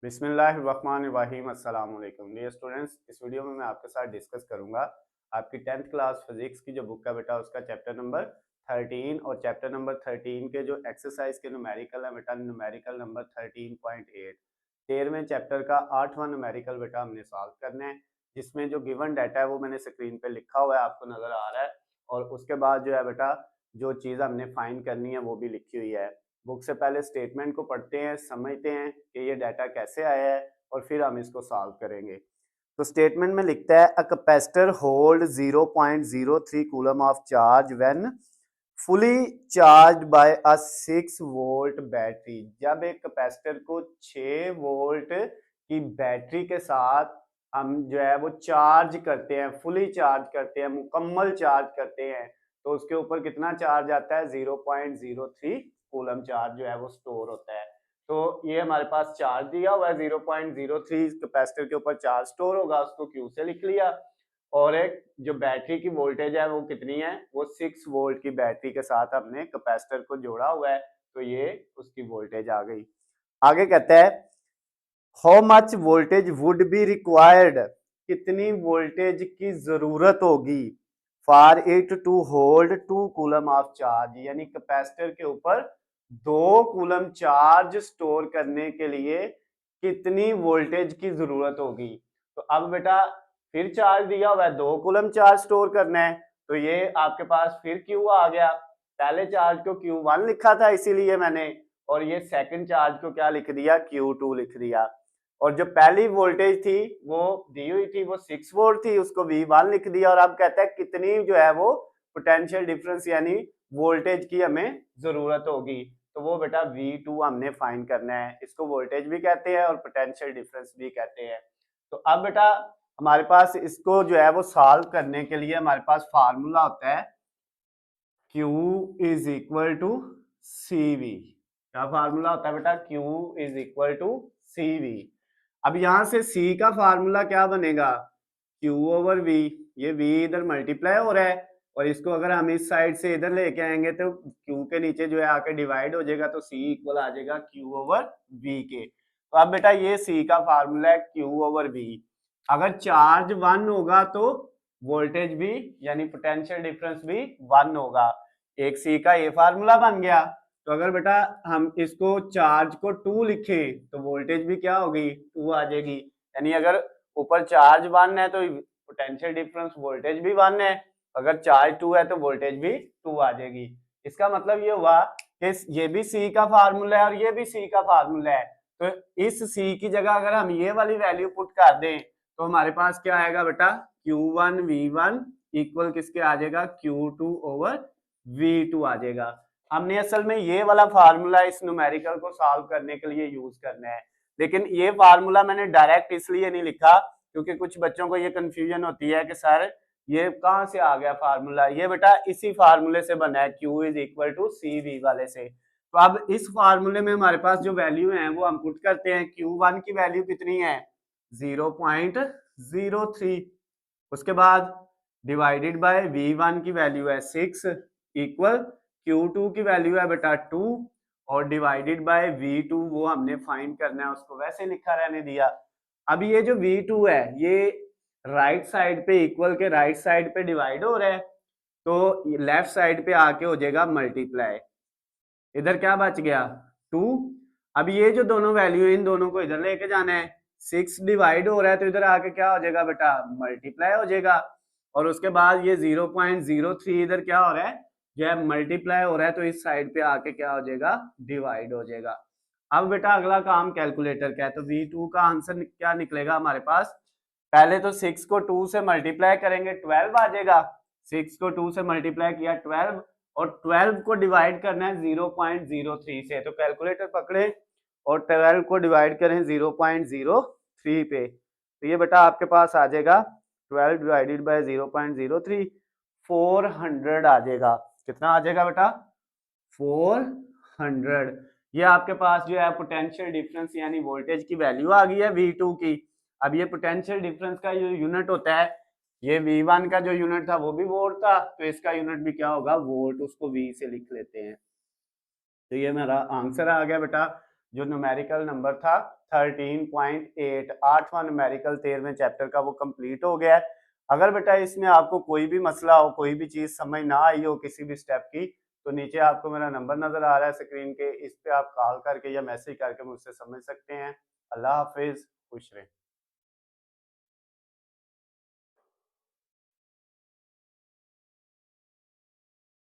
बिस्मिल्लाहिर्रहमानिर्रहीम अस्सलाम वालेकुम डियर स्टूडेंट्स। इस वीडियो में मैं आपके साथ डिस्कस करूंगा आपकी 10th क्लास फिजिक्स की जो बुक है बेटा उसका चैप्टर नंबर 13 और चैप्टर नंबर 13 के जो एक्सरसाइज के न्यूमेरिकल है बेटा न्यूमेरिकल नंबर 13.8 13वें चैप्टर का 8वां न्यूमेरिकल बेटा हमने सॉल्व करना है, जिसमें जो गिवन डाटा है वो मैंने स्क्रीन पे लिखा हुआ है, आपको नजर आ रहा है। और उसके बाद जो है बेटा जो चीज़ हमने फाइंड करनी है वो भी लिखी हुई है। बुक से पहले स्टेटमेंट को पढ़ते हैं, समझते हैं कि ये डाटा कैसे आया है और फिर हम इसको सॉल्व करेंगे। तो स्टेटमेंट में लिखता है a capacitor hold 0.03 coulomb of charge when fully charge by a 6 volt battery. जब एक कैपेसिटर को 6 वोल्ट की बैटरी के साथ हम जो है वो चार्ज करते हैं, फुली चार्ज करते हैं, मुकम्मल चार्ज करते हैं, तो उसके ऊपर कितना चार्ज आता है? 0.03 कूलम चार्ज जो है वो स्टोर होता है। तो ये हमारे पास चार्ज दिया हुआ है 0.03 कैपेसिटर के ऊपर चार्ज स्टोर होगा, उसको क्यू से लिख लिया। और एक जो बैटरी की वोल्टेज है वो कितनी है? वो 6 वोल्ट की बैटरी के साथ हमने कैपेसिटर को जोड़ा हुआ है, तो ये उसकी वोल्टेज आ गई। आगे कहता है how much voltage would be required, कितनी वोल्टेज की जरूरत होगी for it to hold 2 coulomb of charge, यानी कैपेसिटर के ऊपर 2 कूलम चार्ज स्टोर करने के लिए कितनी वोल्टेज की जरूरत होगी। तो अब बेटा फिर चार्ज दिया हुआ है, 2 कूलम चार्ज स्टोर करना है, तो ये आपके पास फिर क्यू आ गया। पहले चार्ज को Q1 लिखा था इसीलिए मैंने, और ये सेकंड चार्ज को क्या लिख दिया? Q2 लिख दिया। और जो पहली वोल्टेज थी वो दी हुई थी, वो 6 वोल्ट थी, उसको V1 लिख दिया। और अब कहता है कितनी जो है वो पोटेंशियल डिफरेंस यानी वोल्टेज की हमें जरूरत होगी, तो वो बेटा V2 हमने फाइंड करना है। इसको वोल्टेज भी कहते हैं और पोटेंशियल डिफरेंस भी कहते हैं। तो अब बेटा हमारे पास इसको जो है वो सॉल्व करने के लिए हमारे पास फार्मूला होता है Q is equal to C V. क्या फार्मूला होता है बेटा? Q is equal to C V. अब यहां से C का फार्मूला क्या बनेगा? Q over V। ये V इधर मल्टीप्लाई हो रहा है और इसको अगर हम इस साइड से इधर लेके आएंगे तो Q के नीचे जो है आके डिवाइड हो जाएगा, तो C इक्वल आ जाएगा Q ओवर V के। तो अब बेटा ये C का फार्मूला है Q ओवर V। अगर चार्ज 1 होगा तो वोल्टेज भी यानी पोटेंशियल डिफरेंस भी 1 होगा। एक C का ये फार्मूला बन गया। तो अगर बेटा हम इसको चार्ज को 2 लिखे तो वोल्टेज भी क्या होगी? 2 आ जाएगी। यानी अगर ऊपर चार्ज 1 है तो पोटेंशियल डिफरेंस वोल्टेज भी 1 है, अगर चार्ज 2 है तो वोल्टेज भी 2 आ जाएगी। इसका मतलब ये हुआ कि ये भी C का फार्मूला है और ये भी C का फार्मूला है। तो इस C की जगह अगर हम ये वाली वैल्यू पुट कर दें तो हमारे पास क्या आएगा बेटा? Q1 V1 इक्वल किसके आ जाएगा? Q2 ओवर V2 आ जाएगा। हमने असल में ये वाला फार्मूला इस न्यूमेरिकल को सॉल्व करने के लिए यूज करना है, लेकिन ये फार्मूला मैंने डायरेक्ट इसलिए नहीं लिखा क्योंकि कुछ बच्चों को ये कंफ्यूजन होती है कि सर ये कहां से आ गया फार्मूला। ये बेटा इसी फार्मूले से बना है, Q is equal to C V वाले से। तो अब इस फार्मूले में हमारे पास जो वैल्यू है वो हम पुट करते हैं। Q1 की वैल्यू कितनी है? 0.03। उसके बाद डिवाइडेड बाय V1 की वैल्यू है 6 इक्वल Q2 की वैल्यू है बेटा 2 और डिवाइडेड बाय V2 वो हमने फाइंड करना है, उसको वैसे लिखा रहने दिया। अब ये जो V2 है ये राइट साइड पे इक्वल के राइट साइड पे डिवाइड हो रहा है, तो लेफ्ट साइड पे आके हो जाएगा मल्टीप्लाई। इधर क्या बच गया? 2। अब ये जो दोनों वैल्यू इन दोनों को इधर लेके जाना है। 6 डिवाइड हो रहा है तो इधर आके क्या हो जाएगा बेटा? मल्टीप्लाई हो जाएगा। और उसके बाद ये 0.03 इधर क्या हो रहा है? जो है मल्टीप्लाई हो रहा है, तो इस साइड पे आके क्या हो जाएगा? डिवाइड हो जाएगा। अब बेटा अगला काम कैलकुलेटर का है, तो V2 का आंसर क्या निकलेगा हमारे पास? पहले तो 6 को 2 से मल्टीप्लाई करेंगे 12 आ जाएगा। 6 को 2 से मल्टीप्लाई किया 12 और 12 को डिवाइड करना है 0.03 से, तो कैलकुलेटर पकड़े और 12 को डिवाइड करें 0.03 पे, तो ये बेटा आपके पास आ जाएगा 12 डिवाइडेड बाय 0.03 400 आ जाएगा। कितना आ जाएगा बेटा? 400। ये आपके पास जो है पोटेंशियल डिफरेंस यानी वोल्टेज की वैल्यू आ गई है V2 की। अब ये पोटेंशियल डिफरेंस का जो यूनिट होता है, ये V1 का जो यूनिट था वो भी वोल्ट था, तो इसका यूनिट भी क्या होगा? वोल्ट। उसको V से लिख लेते हैं। तो ये मेरा आंसर आ गया बेटा जो न्यूमेरिकल नंबर था 13.8, 8वां न्यूमेरिकल 13वें चैप्टर का वो कंप्लीट हो गया है। अगर बेटा इसमें आपको कोई भी मसला हो, कोई भी चीज़ समझ ना आई हो किसी भी स्टेप की, तो नीचे आपको मेरा नंबर नज़र आ रहा है स्क्रीन के, इस पे आप कॉल करके या मैसेज करके मुझसे समझ सकते हैं। अल्लाह हाफिज़, खुश रहें।